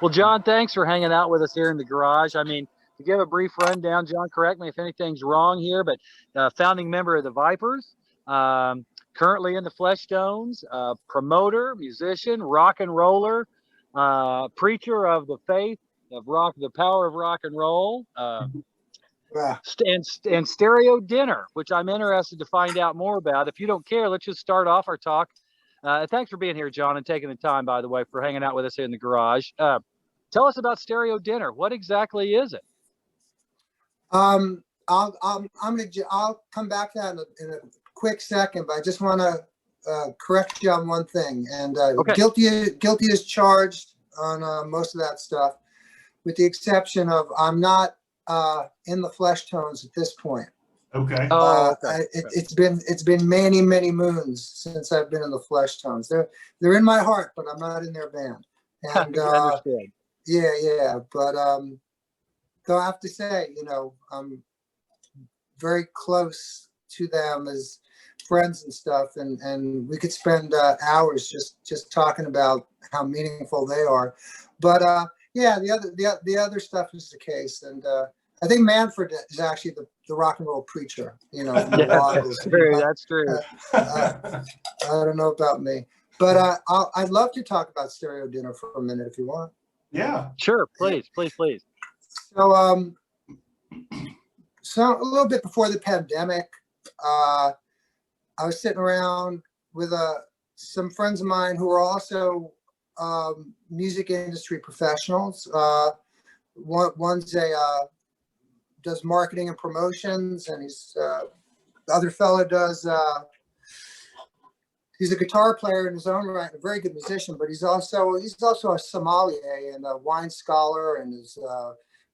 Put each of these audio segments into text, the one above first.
Well, Jon, thanks for hanging out with us here in the garage. I mean, to give a brief rundown, Jon, correct me if anything's wrong here, but founding member of the Vipers, currently in the Fleshtones, promoter, musician, rock and roller, preacher of the faith of rock, the power of rock and roll, and Stereo Dinner, which I'm interested to find out more about. If you don't care, let's just start off our talk. Thanks for being here, Jon, and taking the time, by the way, for hanging out with us here in the garage. Tell us about Stereo Dinner. What exactly is it? I'll come back to that in a quick second, but I just want to correct you on one thing. And okay. Guilty is charged on most of that stuff, with the exception of I'm not in the Fleshtones at this point. Okay. Okay. It's been many, many moons since I've been in the Fleshtones. They're in my heart, but I'm not in their band. And yeah. But though I have to say, I'm very close to them as friends and stuff, and we could spend hours just talking about how meaningful they are. But yeah, the other stuff is the case, and I think Manfred is actually the rock and roll preacher. That's true. That's true. I don't know about me, but I'd love to talk about Stereo Dinner for a minute if you want. Yeah, sure. Please. So a little bit before the pandemic, I was sitting around with some friends of mine who are also music industry professionals. One's does marketing and promotions, and the other fellow does. He's a guitar player in his own right, a very good musician, but he's also a sommelier and a wine scholar, and is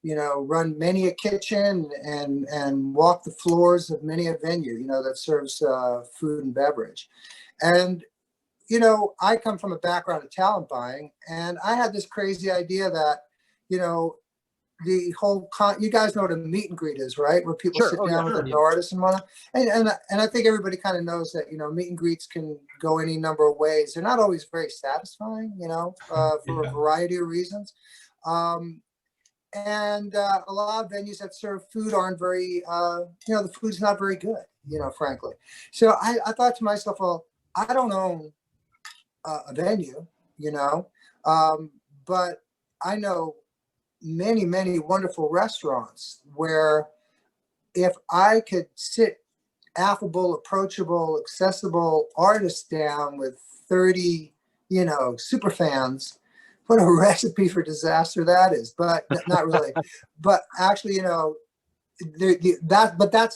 run many a kitchen and walk the floors of many a venue, that serves food and beverage. And, I come from a background of talent buying, and I had this crazy idea that, the whole you guys know what a meet and greet is, right? Where people sit down with an artist and whatnot. And I think everybody kind of knows that, meet and greets can go any number of ways. They're not always very satisfying, for a variety of reasons. And a lot of venues that serve food aren't very, the food's not very good, frankly. So I thought to myself, well, I don't own a venue, but I know many, many wonderful restaurants where if I could sit affable, approachable, accessible artists down with 30, super fans, what a recipe for disaster that is. But not really. But actually, that's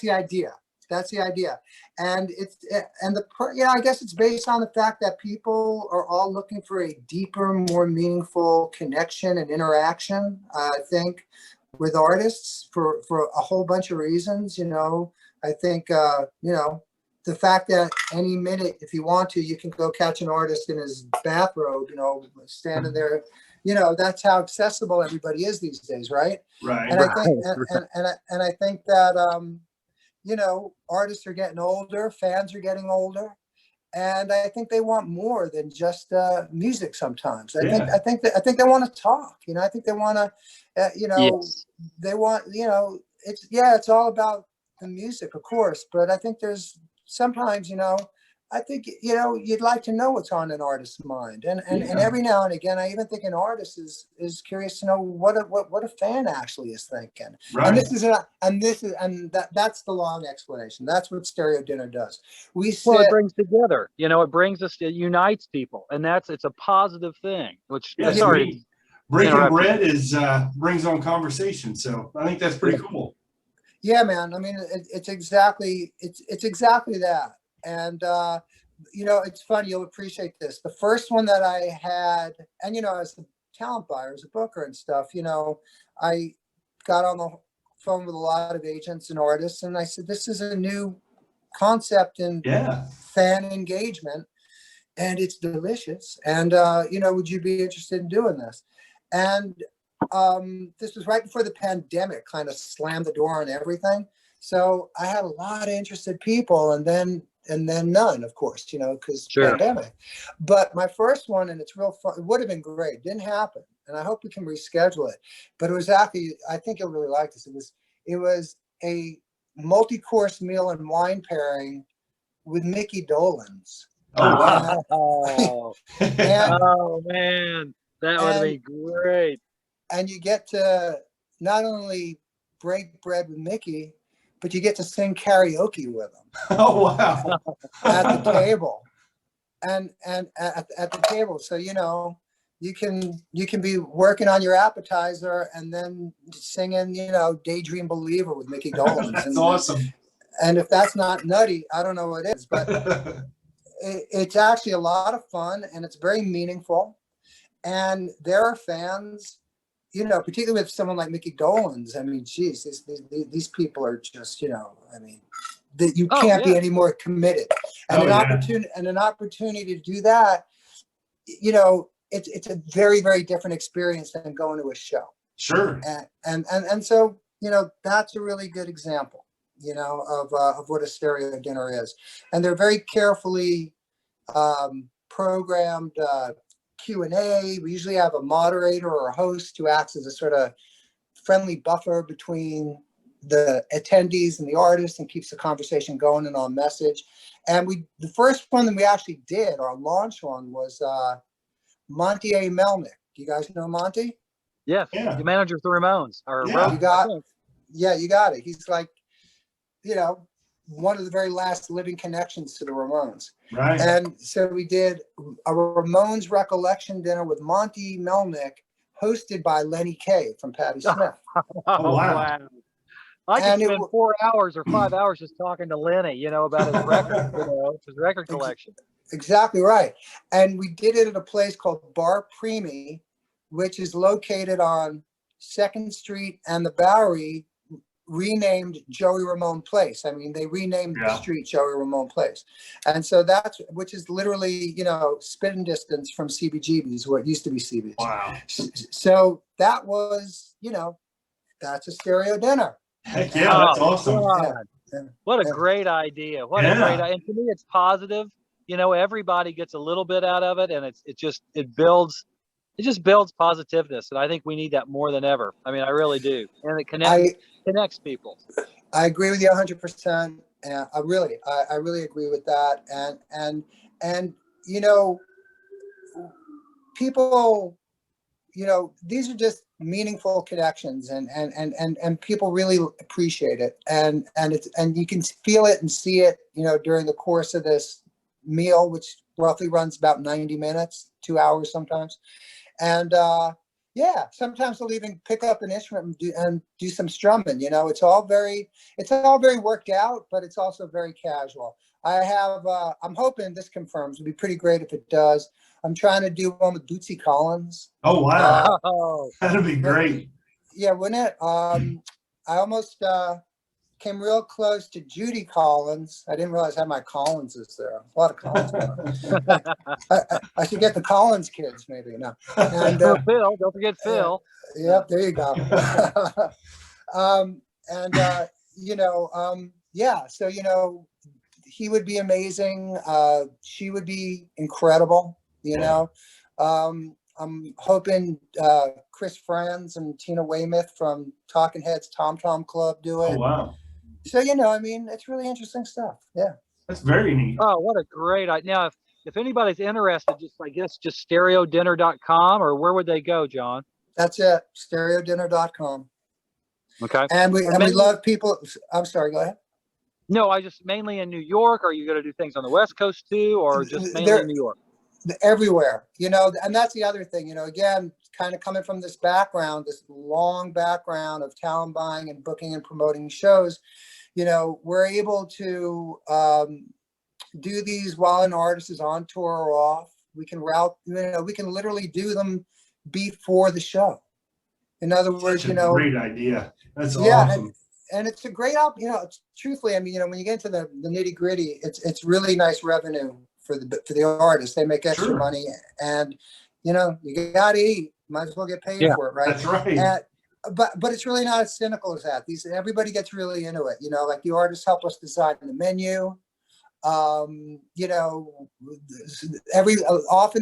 the idea. That's the idea. And I guess it's based on the fact that people are all looking for a deeper, more meaningful connection and interaction, I think, with artists for a whole bunch of reasons. I think, the fact that any minute, if you want to, you can go catch an artist in his bathrobe, standing there, that's how accessible everybody is these days. Right. Right. And I think, and I think that, artists are getting older, fans are getting older, and I think they want more than just music. Sometimes I think they want to talk. I think they want to, Yes. they want, it's all about the music, of course, but I think there's sometimes, I think, you'd like to know what's on an artist's mind, and every now and again, I even think an artist is curious to know what a fan actually is thinking. Right. And that's the long explanation. That's what Stereo Dinner does. It brings together. It unites people, and it's a positive thing. Which breaking bread brings on conversation. So I think that's pretty cool. Yeah, man. I mean, it's exactly that. And, it's funny, you'll appreciate this. The first one that I had, and, as a talent buyer, as a booker and stuff, I got on the phone with a lot of agents and artists, and I said, this is a new concept in fan engagement, and it's delicious. And, would you be interested in doing this? And this was right before the pandemic kind of slammed the door on everything. So I had a lot of interested people, and then none, of course, because pandemic. But my first one, and it's real fun, it would have been great, didn't happen. and I hope we can reschedule it. But it was actually, I think you'll really like this. It was a multi-course meal and wine pairing with Mickey Dolenz. Oh, wow. Oh, And, oh man, that would and, be great. and you get to not only break bread with Mickey, but you get to sing karaoke with him Oh, wow. at the table. And at the table. So, you can be working on your appetizer and then singing, Daydream Believer with Mickey Dolenz. That's awesome. And if that's not nutty, I don't know what is. But it's actually a lot of fun, and it's very meaningful. And there are fans, particularly with someone like Mickey Dolenz. I mean, geez, these people are just, that you can't be any more committed. And an opportunity to do that, it's a very, very different experience than going to a show. Sure. And so, that's a really good example, of what a stereo dinner is. And they're very carefully programmed Q&A. We usually have a moderator or a host who acts as a sort of friendly buffer between the attendees and the artists and keeps the conversation going and on message. And the first one that we actually did, our launch one, was Monty A. Melnick. Do you guys know Monty? Yes, Yeah. the manager of the Ramones. Or Yeah. You got it. He's like, one of the very last living connections to the Ramones. Right. And so we did a Ramones recollection dinner with Monty Melnick, hosted by Lenny Kaye from Patti Smith. Oh, wow. I could And spend 4 hours or 5 hours just talking to Lenny, about his record, his record collection. Exactly right. And we did it at a place called Bar Preemy, which is located on 2nd Street and the Bowery, renamed Joey Ramone Place. I mean, they renamed the street Joey Ramone Place. And so which is literally, spitting distance from CBGB's, where it used to be CB's. Wow. So that was, that's a stereo dinner. Heck yeah, that's awesome. Yeah. What a great idea. What a great idea. And to me, it's positive. Everybody gets a little bit out of it, and it just builds positiveness. And I think we need that more than ever. I mean, I really do. And it connects people. I agree with you 100%. I really agree with that. And people, these are just meaningful connections, and people really appreciate it. And you can feel it and see it, during the course of this meal, which roughly runs about 90 minutes, 2 hours sometimes. And sometimes they'll even pick up an instrument and do some strumming. It's all very worked out, but it's also very casual. I'm hoping this confirms. It'd be pretty great if it does. I'm trying to do one with Bootsy Collins. Oh, wow. That'd be great. Yeah, wouldn't it? I almost came real close to Judy Collins. I didn't realize how my Collins is there. A lot of Collins. I should get the Collins kids, maybe. No. And Phil, don't forget Phil. Yep, there you go. So he would be amazing. She would be incredible. I'm hoping Chris Franz and Tina Weymouth from Talking Heads Tom Tom Club do it. Oh, wow. So, it's really interesting stuff. Yeah. That's very neat. Oh, what a great idea. Now, if anybody's interested, just stereodinner.com, or where would they go, John? That's it. Stereodinner.com. Okay. And we love people. I'm sorry, go ahead. No, I just mainly in New York. Are you going to do things on the West Coast too, or just mainly in New York? Everywhere, and that's the other thing, again, kind of coming from this long background of talent buying and booking and promoting shows, we're able to do these while an artist is on tour or off. We can we can literally do them before the show. In other words, great idea. That's awesome. And it's a great truthfully, when you get into the nitty gritty, it's really nice revenue for the artists. They make extra money, and you gotta eat. Might as well get paid for it, right? That's right. But it's really not as cynical as that. Everybody gets really into it. Like the artists help us design the menu. Often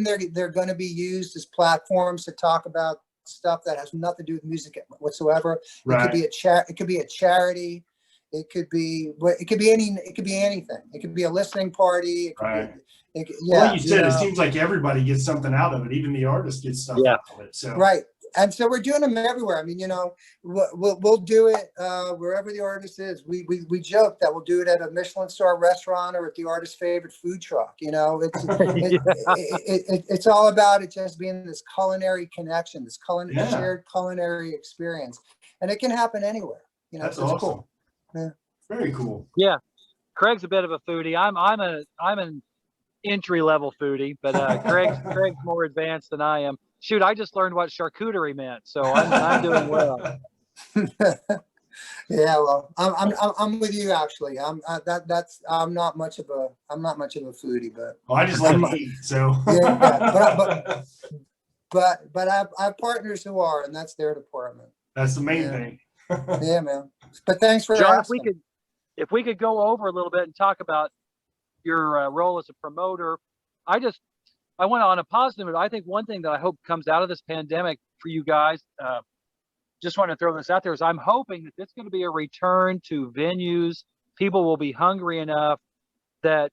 they're going to be used as platforms to talk about stuff that has nothing to do with music whatsoever. Right. It could be it could be a charity. It could be anything. It could be a listening party. It could Right. yeah. Well, like you said, it seems like everybody gets something out of it. Even the artist gets stuff out of it. So right. And so we're doing them everywhere. I mean, we'll do it wherever the artist is. We joke that we'll do it at a Michelin star restaurant or at the artist's favorite food truck. It's all about it just being this culinary connection, this shared culinary experience, and it can happen anywhere. That's so it's awesome. Cool. Yeah. Very cool. Yeah, Craig's a bit of a foodie. I'm an entry level foodie, but Craig's more advanced than I am. Shoot, I just learned what charcuterie meant, so I'm doing well. Yeah, well, I'm with you actually. I'm not much of a foodie, but well, I just like to eat. So yeah, but I have partners who are, and that's their department. That's the main thing. Yeah, man. But thanks for John, asking. if we could go over a little bit and talk about your role as a promoter. I went on a positive note. I think one thing that I hope comes out of this pandemic for you guys, just want to throw this out there, is I'm hoping that it's going to be a return to venues. People will be hungry enough that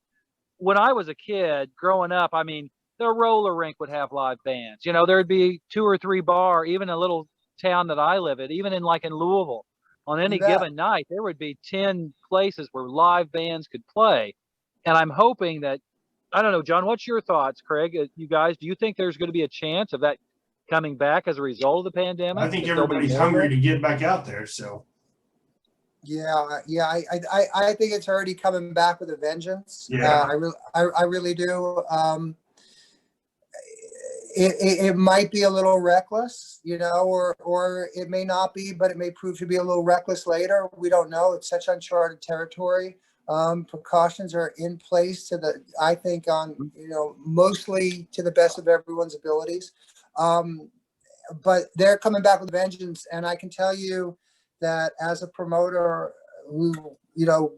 when I was a kid growing up, I mean, the roller rink would have live bands. There'd be 2 or 3 bar, even a little town that I live in, even in Louisville, on any given night, there would be 10 places where live bands could play. And I'm hoping that, I don't know, John, what's your thoughts, Craig? You guys, do you think there's going to be a chance of that coming back as a result of the pandemic? I think everybody's hungry to get back out there. So, yeah, I think it's already coming back with a vengeance. Yeah, I really do. It might be a little reckless, or it may not be, but it may prove to be a little reckless later. We don't know. It's such uncharted territory. Precautions are in place I think mostly to the best of everyone's abilities. But they're coming back with vengeance. And I can tell you that as a promoter who,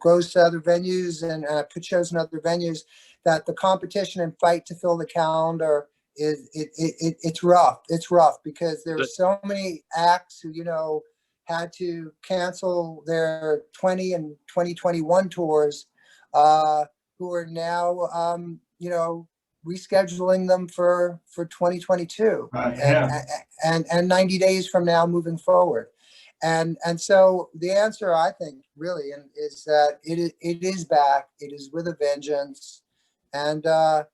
goes to other venues and put shows in other venues, that the competition and fight to fill the calendar it's rough. It's rough because there are so many acts who, had to cancel their 20 and 2021 tours, who are now, rescheduling them for 2022 and 90 days from now moving forward. And so the answer, I think, really is that it is back. It is with a vengeance. And I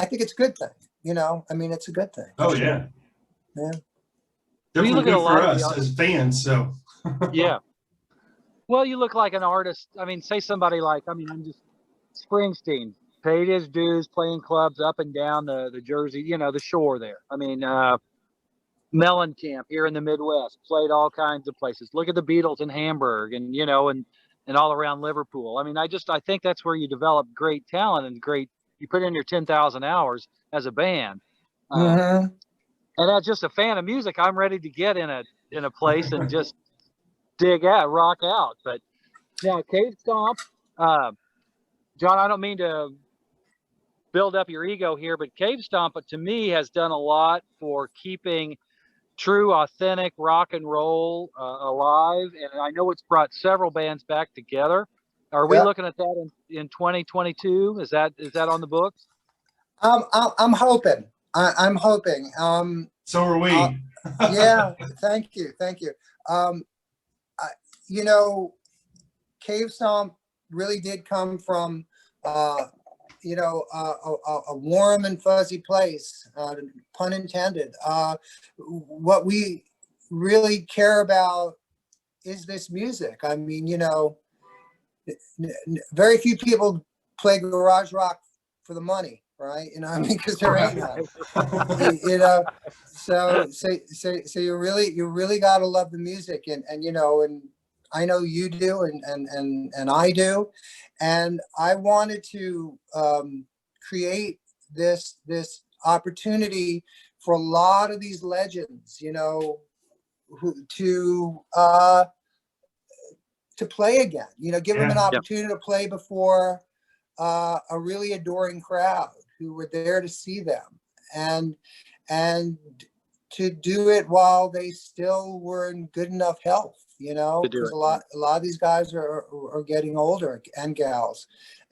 think it's a good thing. It's a good thing. Oh, yeah. Yeah. Definitely good for us as fans. So, yeah. Well, you look like an artist. I mean, say somebody like, I'm just Springsteen, paid his dues playing clubs up and down the Jersey, the shore there. I mean, Mellencamp here in the Midwest played all kinds of places. Look at the Beatles in Hamburg and all around Liverpool. I mean, I think that's where you develop great talent and you put in your 10,000 hours as a band. And as just a fan of music, I'm ready to get in a place and just rock out. But now, Cavestomp, John, I don't mean to build up your ego here, but Cavestomp, to me, has done a lot for keeping true, authentic rock and roll alive. And I know it's brought several bands back together. Are we looking at that in 2022? Is that on the books? I'm hoping. I'm hoping. So are we. Yeah. Thank you. Cavestomp really did come from, a warm and fuzzy place, pun intended. What we really care about is this music. I mean, very few people play garage rock for the money, right? Because there ain't none. So you really got to love the music, and I know you do, and I do, and I wanted to create this opportunity for a lot of these legends, to play again, give them an opportunity to play before a really adoring crowd who were there to see them. And do it while they still were in good enough health, you know, To do because it. a lot of these guys are getting older, and gals.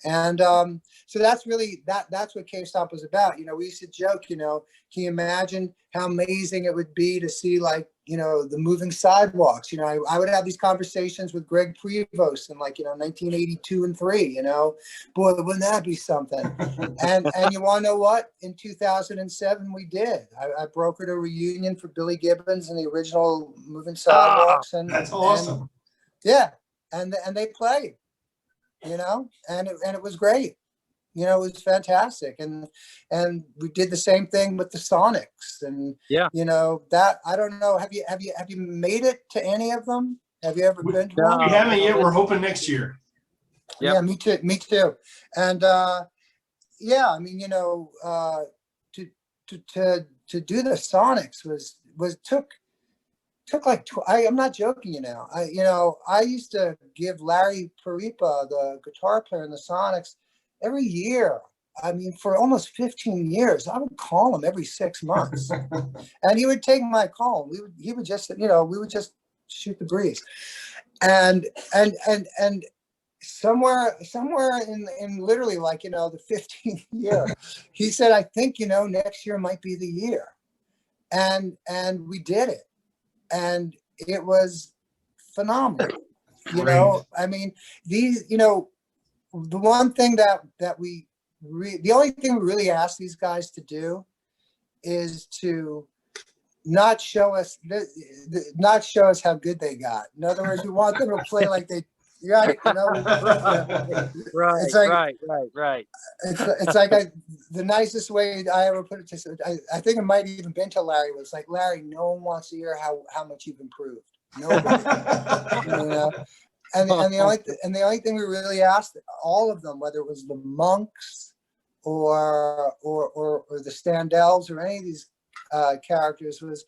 And so that's really that's what Cavestomp was about. You know, we used to joke, you know, can you imagine how amazing it would be to see, like, you know, the moving sidewalks? You know, I would have these conversations with Greg Prevost in, like, you know, 1982 and 3, you know, boy, wouldn't that be something? And you want to know what? In 2007, we did. I brokered a reunion for Billy Gibbons and the original Moving Sidewalks. And That's awesome. And they played, you know, and it was great. You know, it was fantastic. And we did the same thing with the Sonics. And, Yeah. you know, that, I don't know, have you made it to any of them? Have you ever been to one? We haven't yet. We're hoping next year. Yep. Yeah, me too. And yeah, I mean, you know, to do the Sonics was took like I'm not joking, you know. I used to give Larry Paripa, the guitar player in the Sonics, every year. I mean, for almost 15 years, I would call him every 6 months, and he would take my call. He would just, you know, we would just shoot the breeze, and somewhere in literally, like, you know, the 15th year, he said, I think, you know, next year might be the year. And we did it. And it was phenomenal. You know, I mean, these, you know, the one thing that the only thing we really ask these guys to do is to not show us how good they got. In other words, we want them to play like they, right, you know, Right, it's like, right. It's like the nicest way I ever put it to, I think it might even been to Larry, was like, Larry, no one wants to hear how much you've improved. Nobody. You know? And the only thing we really asked all of them, whether it was the Monks or the Standells or any of these characters, was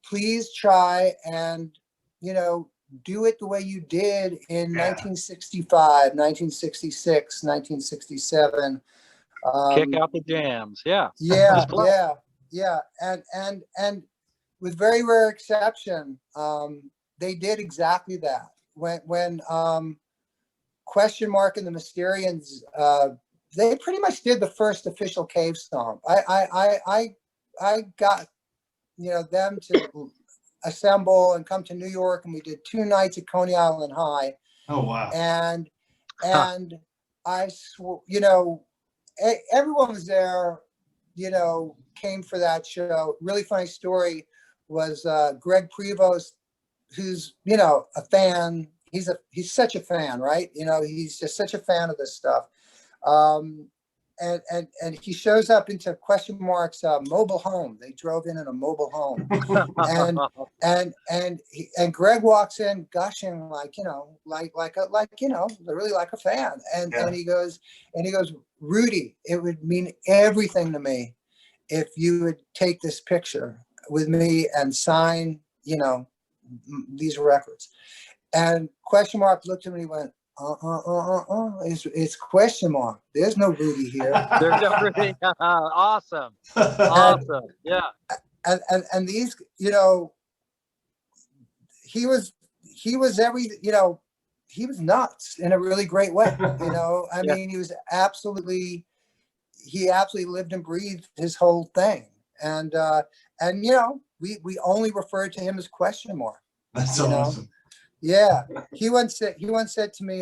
please try and, you know, do it the way you did in 1965, 1966, 1967. Kick out the jams. Yeah. Yeah. And with very rare exception, they did exactly that. When Question Mark and the Mysterians, they pretty much did the first official Cavestomp. I got, you know, them to assemble and come to New York, and we did 2 nights at Coney Island High. Oh wow. And I swore, you know, everyone was there, you know, came for that show. Really funny story was Greg Prevost, who's, you know, a fan. He's such a fan, right? You know, he's just such a fan of this stuff. And he shows up into Question Mark's mobile home. They drove in a mobile home, and Greg walks in gushing, like, you know, like you know, really like a fan. And he goes, Rudy, it would mean everything to me if you would take this picture with me and sign, you know, these records. And Question Mark looked at me and he went, it's Question Mark. There's no Rudy here. There's no Rudy. Awesome. Yeah. And these, you know, he was every, you know, he was nuts in a really great way. You know, I mean, he absolutely lived and breathed his whole thing. And you know, we only referred to him as Question Mark. That's so awesome. Yeah, he once said to me,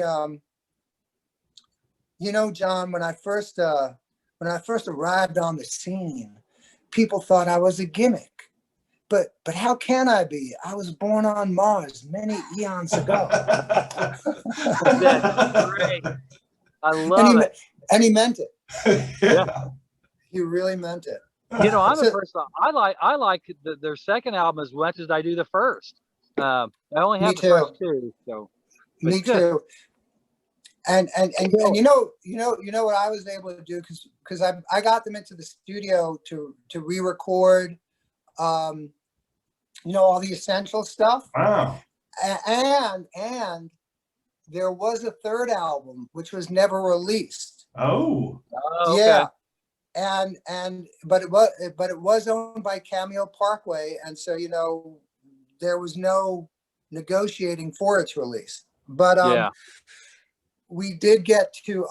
you know, John, when I first arrived on the scene, people thought I was a gimmick. But how can I be? I was born on Mars many eons ago. That's great. I love it. And he meant it. Yeah. He really meant it. You know, I'm a person. I like their second album as much as I do the first. I only have the first 2, so. Me too. And you know what I was able to do, because I got them into the studio to re-record, you know, all the essential stuff. Wow. And there was a third album which was never released. Oh. Okay. Yeah. but it was owned by Cameo Parkway, and so there was no negotiating for its release. But Yeah. we did get to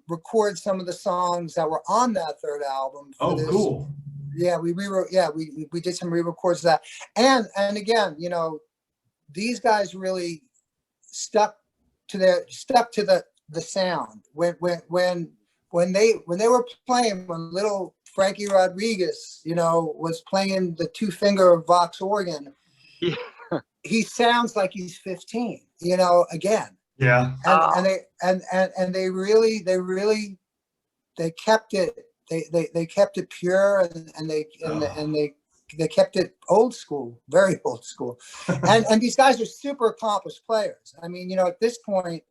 record some of the songs that were on that third album. Cool. Yeah, we rewrote. Yeah, we did some re-records of that, and again, these guys really stuck to the sound when they were playing, when little Frankie Rodriguez, was playing the 2-finger Vox organ. Yeah. He sounds like he's 15, again. Yeah. And they really kept it, they kept it pure, and they kept it old school, very old school. and these guys are super accomplished players. I mean, at this point,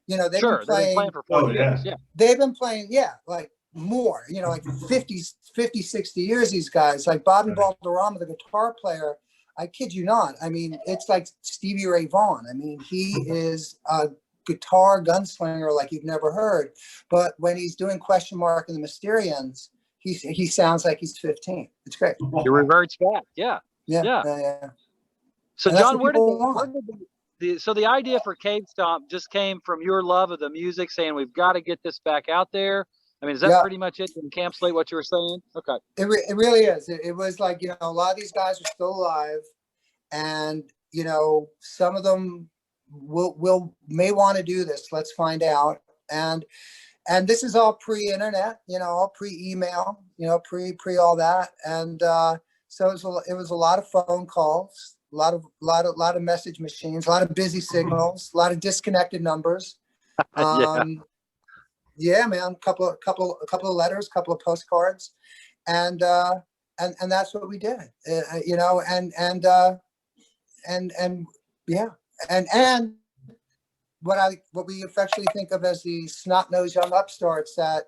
they've been playing for 40 years. Yeah. They've been playing, like more, like 50, 60 years, these guys, like Bobby Balderrama, the guitar player. I kid you not. I mean, it's like Stevie Ray Vaughan. I mean, he is a guitar gunslinger like you've never heard. But when he's doing Question Mark and the Mysterians, he sounds like he's 15. It's great. It reverts back. Yeah. So, John, where did the idea for Cavestomp just came from your love of the music, saying we've got to get this back out there? I mean, is that pretty much it to encapsulate what you were saying? Okay. It really is. It was like, a lot of these guys are still alive, and, some of them may want to do this. Let's find out. And this is all pre-internet, all pre-email, pre all that. And so it was a lot of phone calls, a lot of message machines, a lot of busy signals, a lot of disconnected numbers. Yeah, man, couple of letters, couple of postcards, and that's what we did, and what we affectionately think of as the snot-nosed young upstarts that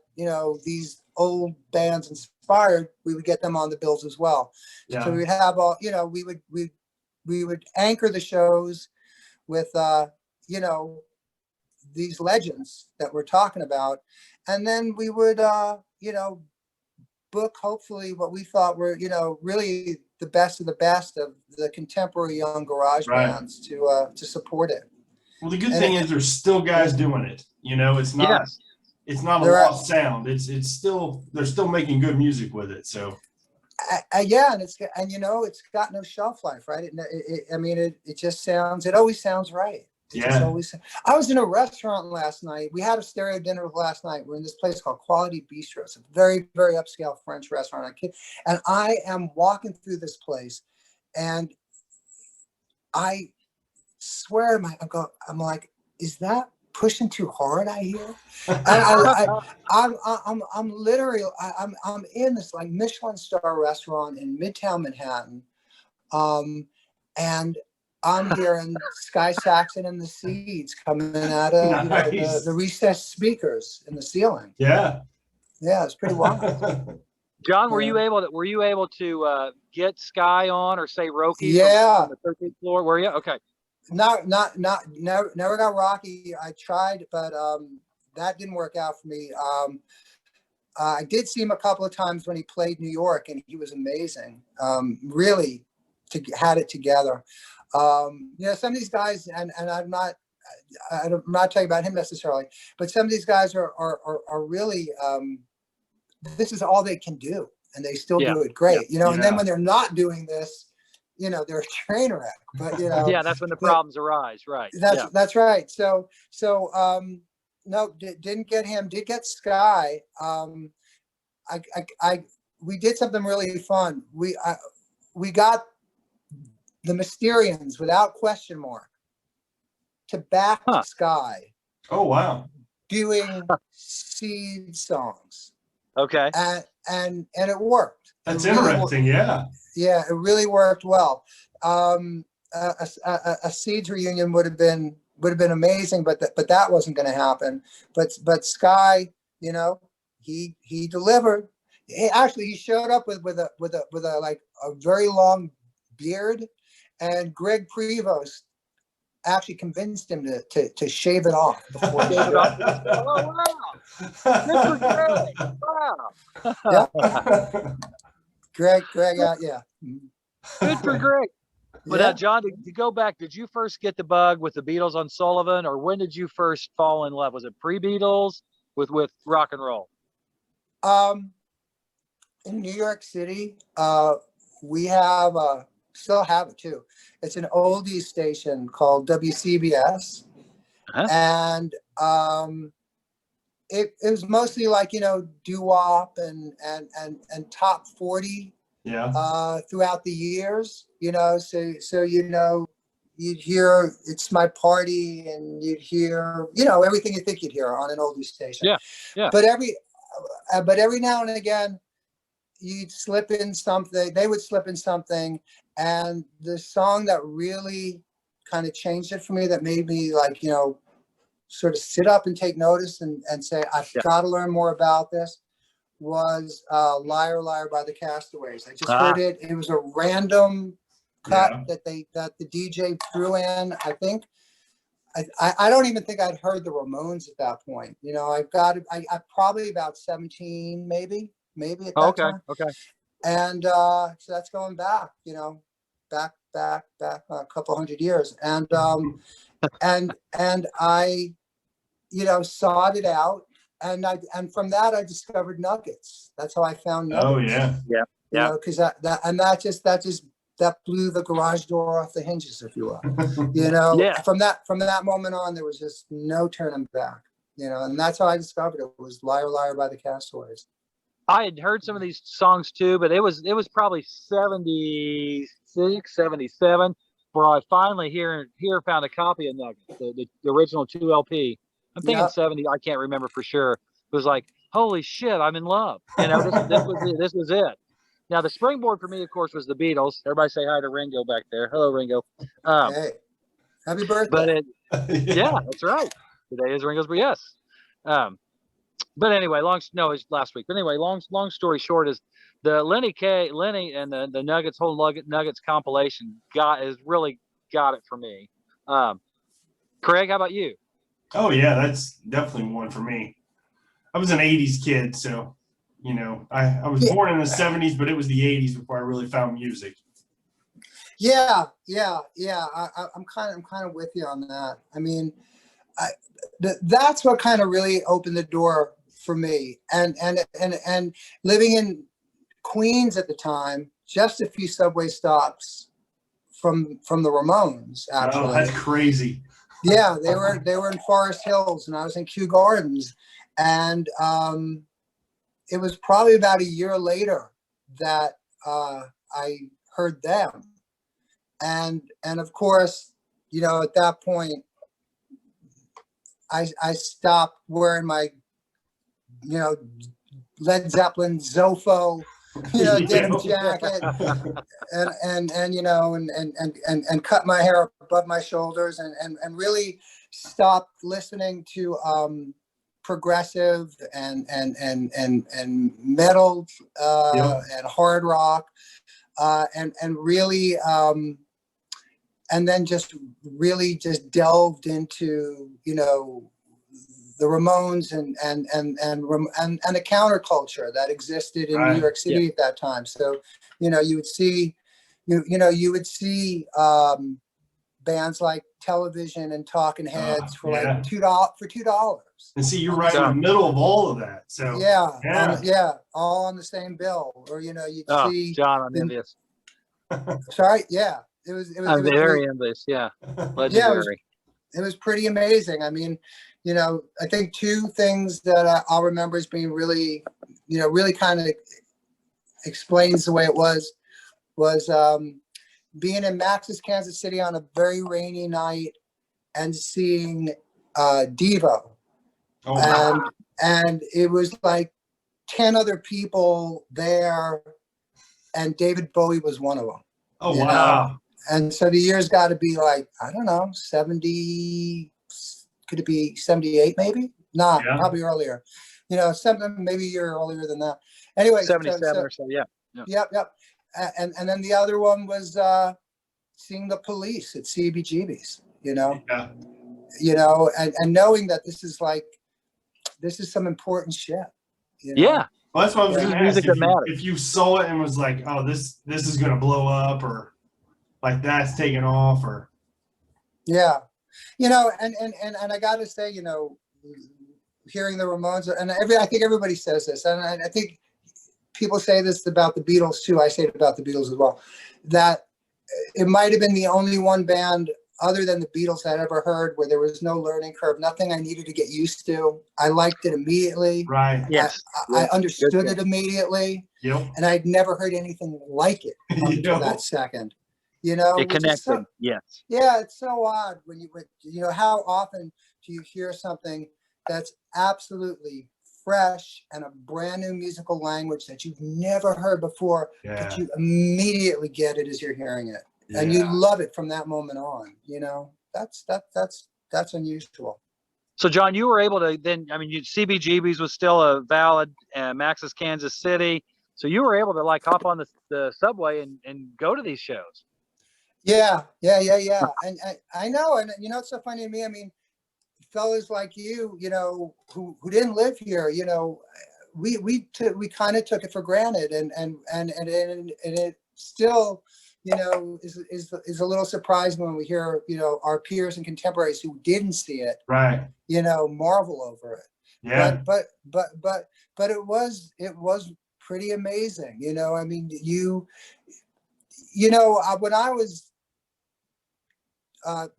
these old bands inspired, we would get them on the bills as well. So we'd have all, we would anchor the shows with these legends that we're talking about, and then we would book hopefully what we thought were really the best of the contemporary young garage bands to support it. Well, the good thing is there's still guys doing it. It's not it's not a lost sound. It's still, they're still making good music with it. So and it's got no shelf life, right? It just sounds, it always sounds right. I was in a restaurant last night. We had a stereo dinner last night. We're in this place called Quality Bistro. It's a very, very upscale French restaurant. And I am walking through this place, and I swear, I'm like, is that pushing too hard? I hear. And I'm literally I'm in this like Michelin star restaurant in Midtown Manhattan, and I'm hearing Sky Saxon and the Seeds coming out of the recessed speakers in the ceiling. Yeah, it's pretty wild. John, were you able to get Sky on, or say Roki? Yeah, from the 13th floor. Were you? Okay. Never got Rocky. I tried, but that didn't work out for me. I did see him a couple of times when he played New York, and he was amazing. Really, had it together. Some of these guys, and I'm not talking about him necessarily, but some of these guys are really, this is all they can do, and they still do it great, and then when they're not doing this, they're a train wreck, but that's when the problems arise, right? That's right. So no, didn't get him, did get Sky. We did something really fun. We got the Mysterians, without question mark, to back Sky. Oh, wow. Doing Seed songs. Okay. And it worked. That's interesting. Yeah, it really worked well. A Seeds reunion would have been amazing, but that wasn't going to happen. But Sky, he delivered. He showed up with a like a very long beard. And Greg Prevost actually convinced him to shave it off before he Shave it off. did. Oh wow! Good for Greg. Wow. Yeah. Greg, yeah. Good for Greg. But Yeah. John, to go back, did you first get the bug with the Beatles on Sullivan, or when did you first fall in love? Was it pre-Beatles with rock and roll? In New York City, we have still have it too. It's an oldies station called WCBS, and it was mostly like doo-wop and top 40 throughout the years. So you'd hear "It's My Party" and you'd hear everything you think you'd hear on an oldies station. Yeah. But every now and again, you'd slip in something. They would slip in something, and the song that really kind of changed it for me, that made me sort of sit up and take notice and say, I've got to learn more about this, was "Liar Liar" by the Castaways. I just heard it. It was a random cut that the DJ threw in. I think I don't even think I'd heard the Ramones at that point. I probably about 17 maybe at that time. Okay. And so that's going back, back a couple hundred years. And and I sought it out, and from that I discovered Nuggets. That's how I found Nuggets. Oh yeah. Because that blew the garage door off the hinges, if you will. From that moment on, there was just no turning back. And that's how I discovered it, was "Liar Liar" by the Castaways. I had heard some of these songs too, but it was probably 76, 77 where I finally found a copy of Nuggets, the original 2 LP. I'm thinking 70. I can't remember for sure. It was like, holy shit, I'm in love. This was it. Now the springboard for me, of course, was the Beatles. Everybody say hi to Ringo back there. Hello, Ringo. Hey, happy birthday! But yeah, that's right. Today is Ringo's. But yes. But anyway, it's last week. But anyway, long story short is the Lenny and the Nuggets whole Nuggets compilation has really got it for me. Craig, how about you? Oh yeah, that's definitely one for me. I was an 80s kid, so I was born in the 70s, but it was the 80s before I really found music. Yeah. I'm kind of with you on that. I mean, that's what kind of really opened the door for me. And living in Queens at the time, just a few subway stops from the Ramones. Actually, oh, that's crazy. Yeah, they were in Forest Hills, and I was in Kew Gardens, and it was probably about a year later that I heard them, and of course, at that point, I stopped wearing my Led Zeppelin Zofo denim jacket and cut my hair above my shoulders and really stopped listening to progressive and metal and hard rock and really and then just really just delved into the Ramones and the counterculture that existed in New York City at that time. So, you would see, you would see bands like Television and Talking Heads for like $2. And see, you're right in the middle of all of that. So all on the same bill. Or you'd see John, I'm envious. Sorry, yeah, it was very envious. Yeah, legendary. It was pretty amazing. I mean, I think two things that I'll remember as being really, really kind of explains the way it was being in Max's, Kansas City on a very rainy night and seeing Devo. Oh, wow. And it was like 10 other people there, and David Bowie was one of them. Oh, wow. And so the year's got to be like, I don't know, 70, could it be 78 maybe? Probably earlier. Something maybe a year earlier than that. Anyway, 77 or so, yeah. And then the other one was seeing the Police at CBGB's. Yeah. And knowing that this is some important shit. Yeah. Well, that's what I was This going is to ask. music that matters. If you saw it and was like, oh, this is going to blow up, or like that's taking off, or. Yeah. And I got to say, hearing the Ramones, and I think everybody says this, and I think people say this about the Beatles too. I say it about the Beatles as well, that it might have been the only one band other than the Beatles I'd ever heard where there was no learning curve, nothing I needed to get used to. I liked it immediately. Right. Yes. I understood it immediately. Yep. And I'd never heard anything like it up until that second. It connected. Yes. Yeah, it's so odd when how often do you hear something that's absolutely fresh and a brand new musical language that you've never heard before, but you immediately get it as you're hearing it, and you love it from that moment on. That's unusual. So, John, you were able to then. I mean, CBGB's was still a valid. Max's Kansas City. So you were able to like hop on the subway and go to these shows. Yeah. And I know, and it's so funny to me. I mean, fellas like you, who didn't live here, we kind of took it for granted, and it still, is a little surprising when we hear, our peers and contemporaries who didn't see it, right, marvel over it. Yeah. But it was pretty amazing. I mean,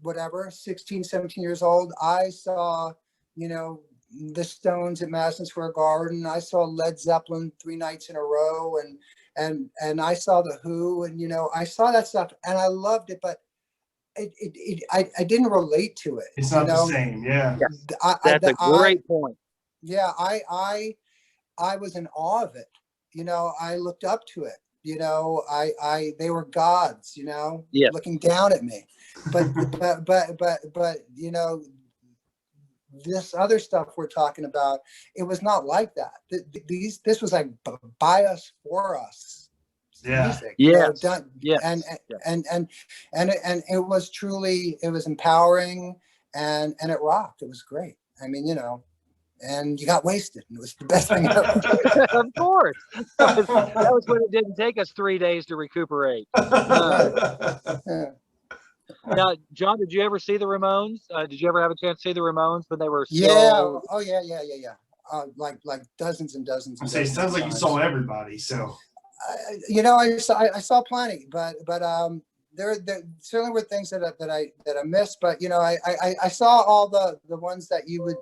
when I was 16, 17 years old, I saw, the Stones at Madison Square Garden. I saw Led Zeppelin 3 nights in a row, and I saw the Who, and I saw that stuff and I loved it, but I didn't relate to it. It's not the same. Yeah. Yes. That's a great point. Yeah, I was in awe of it. I looked up to it. They were gods, looking down at me. But this other stuff we're talking about, it was not like that. This was like by us, for us. Music. Yes. And it was truly, it was empowering, and it rocked. It was great. I mean, and you got wasted. It was the best thing ever. Of course. That was when it didn't take us 3 days to recuperate. Now, John, did you ever see the Ramones? Did you ever have a chance to see the Ramones when they were still... Yeah. Oh, yeah. Like dozens and dozens. It sounds like you saw everybody. So, I saw plenty, but there certainly were things that I missed. But I saw all the ones that you would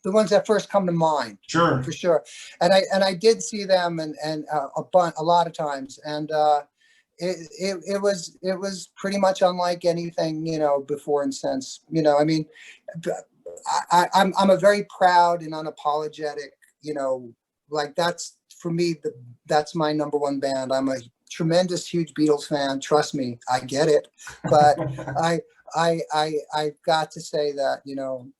the ones that first come to mind. Sure, for sure. And I did see them and a lot of times, and it was pretty much unlike anything before and since. I mean, I'm a very proud and unapologetic, like that's for me, that's my number one band. I'm a tremendous, huge Beatles fan. Trust me, I get it. But I got to say that,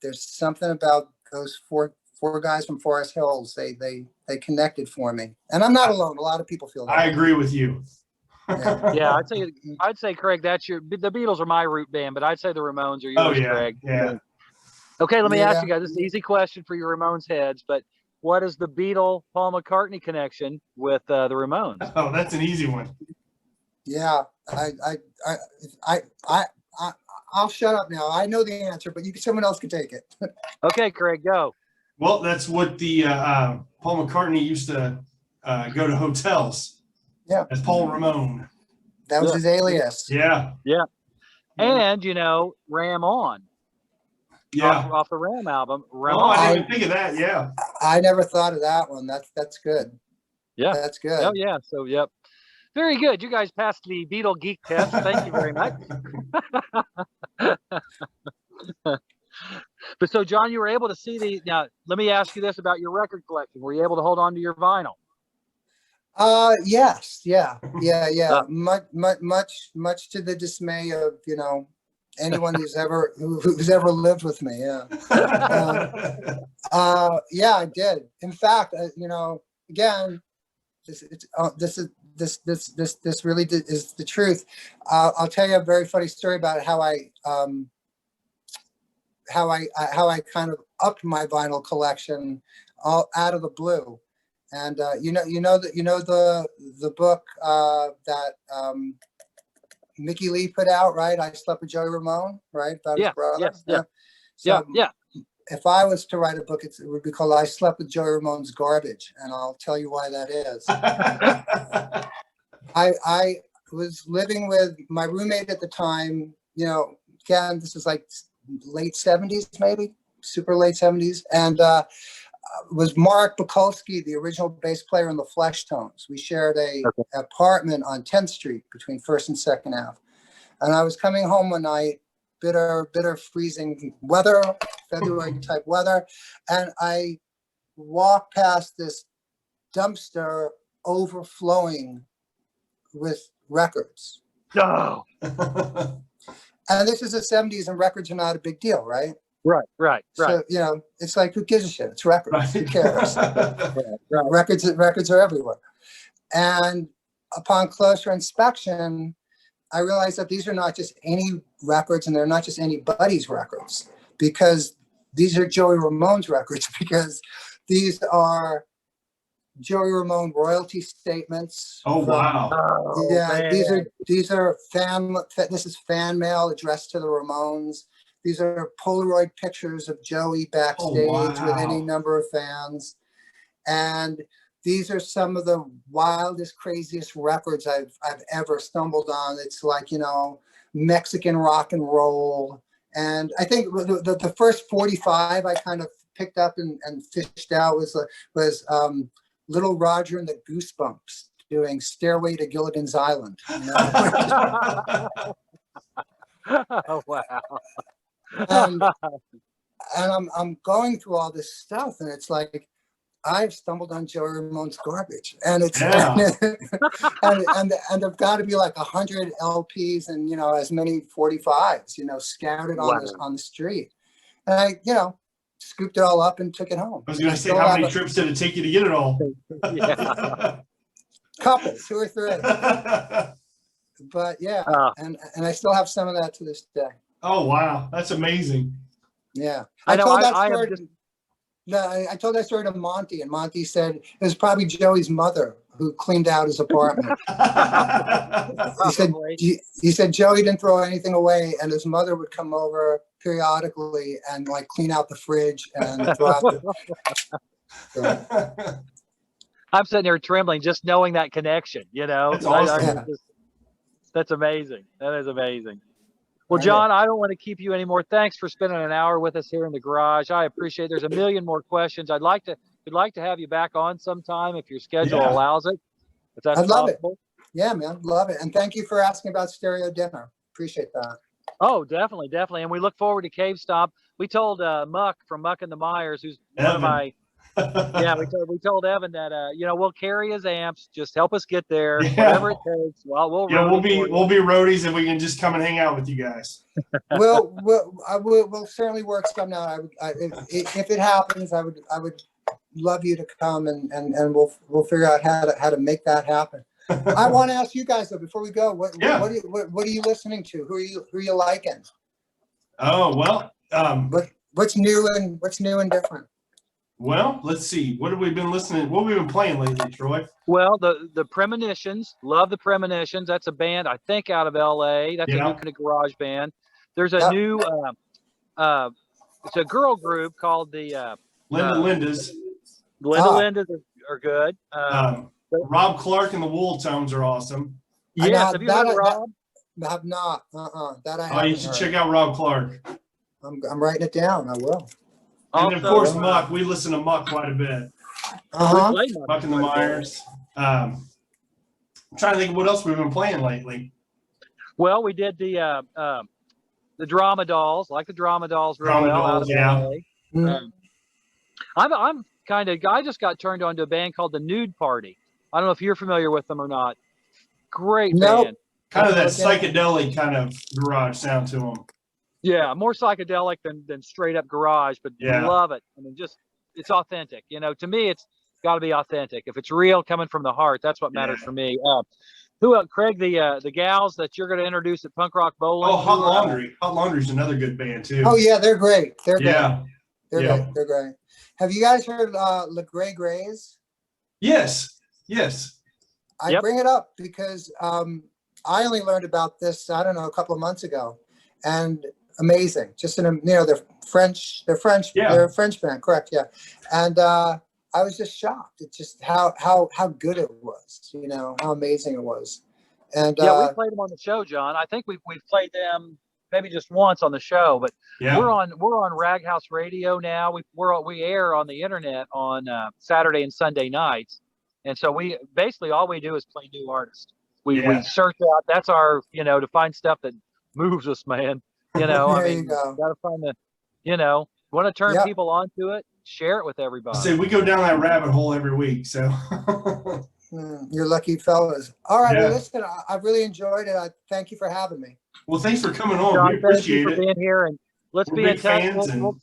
there's something about those four guys from Forest Hills. They connected for me, and I'm not alone. A lot of people feel that. I agree with you. Yeah, I'd say, Craig, the Beatles are my root band, but I'd say the Ramones are yours, Craig. Yeah. Okay, let me ask you guys. This is an easy question for your Ramones heads, but what is the Beatle Paul McCartney connection with the Ramones? Oh, that's an easy one. Yeah, I'll shut up now. I know the answer, but someone else can take it. Okay, Craig, go. Well, that's what the Paul McCartney used to go to hotels. Yeah, as Paul Ramon. That was his alias. Yeah. And Ram On. Yeah. Off the Ram album. I didn't even think of that. Yeah. I never thought of that one. That's good. Yeah. That's good. Oh yeah. So yep. Very good. You guys passed the Beatle Geek test. Thank you very much. But so, John, you were able to see now, let me ask you this about your record collection. Were you able to hold on to your vinyl? Yes. Yeah. Much to the dismay of, anyone who's ever lived with me. Yeah. Yeah, I did. In fact, again, this this really is the truth. I'll tell you a very funny story about how I kind of upped my vinyl collection all out of the blue. And the book that Mickey Lee put out, right? I Slept with Joey Ramone, right? About his brother. So if I was to write a book, it would be called I Slept with Joey Ramone's Garbage, and I'll tell you why that is. I was living with my roommate at the time. Again, this is like late 70s, maybe super late 70s, and was Mark Bukowski, the original bass player in the Fleshtones. We shared a apartment on 10th Street between 1st and 2nd Ave. And I was coming home one night, bitter freezing weather, February type weather, and I walked past this dumpster overflowing with records. No. And this is the 70s, and records are not a big deal, right? Right. So, it's like, who gives a shit? It's records. Right. Who cares? Records are everywhere. And upon closer inspection, I realized that these are not just any records, and they're not just anybody's records, because these are Joey Ramone's records, because these are Joey Ramone royalty statements. Oh, wow. These are this is fan mail addressed to the Ramones. These are Polaroid pictures of Joey backstage with any number of fans. And these are some of the wildest, craziest records I've ever stumbled on. It's like, Mexican rock and roll. And I think the first 45 I kind of picked up and fished out was Little Roger and the Goosebumps doing Stairway to Gilligan's Island. Oh, wow. And I'm going through all this stuff, and it's like I've stumbled on Joey Ramone's Garbage, and it's and there've got to be like 100 LPs and as many 45s scattered on the street, and I scooped it all up and took it home. I was going to say, how many trips did it take you to get it all? Couple, 2 or 3. But and I still have some of that to this day. Oh, wow. That's amazing. Yeah. I told that story to Monty, and Monty said it was probably Joey's mother who cleaned out his apartment. He said Joey didn't throw anything away, and his mother would come over periodically and like clean out the fridge and throw out I'm sitting here trembling just knowing that connection, That's awesome. That's amazing. That is amazing. Well, Jon, I don't want to keep you anymore. Thanks for spending an hour with us here in the garage. I appreciate it. There's a million more questions. We'd like to have you back on sometime if your schedule allows it. If that's possible. Love it. Yeah, man. Love it. And thank you for asking about Stereo Dinner. Appreciate that. Oh, definitely. And we look forward to Cavestomp. We told Muck from Muck and the Myers, who's one of my we told Evan that we'll carry his amps, just help us get there, whatever it takes. Well, we'll be roadies, and we can just come and hang out with you guys. We'll certainly work something out. If it happens, I would love you to come, and we'll figure out how to make that happen. I want to ask you guys though, before we go, what are you listening to? Who are you liking? Oh, well, what's new and different? Well, let's see. What have we been listening? What have we been playing lately, Troy? Well, the Premonitions. Love the Premonitions. That's a band, I think, out of LA. That's a new kind of garage band. There's a new it's a girl group called the Lindas. Lindas are good. Rob Clark and the Wool Tones are awesome. Yes, have you heard of Rob? I have not. That I haven't you should heard. check out Rob Clark. I'm writing it down. I will. And of course, Muck. We listen to Muck quite a bit. Muck and the Myers. I'm trying to think of what else we've been playing lately. Well, we did the Drama Dolls, like the Drama Dolls really well out of LA. I'm I just got turned on to a band called the Nude Party. I don't know if you're familiar with them or not. Great band. Kind of that psychedelic kind of garage sound to them. Yeah, more psychedelic than straight up garage, but love it. I mean, it's authentic. To me, got to be authentic. If it's real, coming from the heart, that's what matters Yeah. for me. Who else, Craig? The gals that you're going to introduce at Punk Rock Bowling. Oh, Hot Laundry. Hot Laundry's another good band too. Oh yeah, they're great. They're great. Yeah. They're Yeah. great. They're great. Have you guys heard Le Grey Grays? Yes. Yes. I bring it up because I only learned about this, I don't know, a couple of months ago, and amazing. Just they're French. Yeah. They're a French band, correct? Yeah. And I was just shocked. It's just how good it was. You know how amazing it was. And yeah, we played them on the show, John. I think we've played them maybe just once on the show, but Yeah. we're on Rag House Radio now. We air on the internet on Saturday and Sunday nights, and so we basically all we do is play new artists. We search out. That's our to find stuff that moves us, man. there you go. Gotta find the want to turn people onto it, share it with everybody. I say we go down that rabbit hole every week, so. You're lucky fellas. All right, Yeah. well, listen, I've really enjoyed it. I thank you for having me. Well, thanks for coming on. John, We appreciate thank you for it. being here, and let's We're be big in touch. fans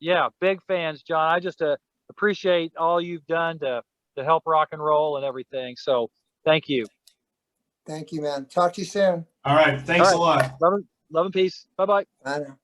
Yeah, big fans, John. I just appreciate all you've done to help rock and roll and everything. So thank you. Thank you, man. Talk to you soon. All right. Thanks a lot. Love and peace. Bye-bye. Bye now.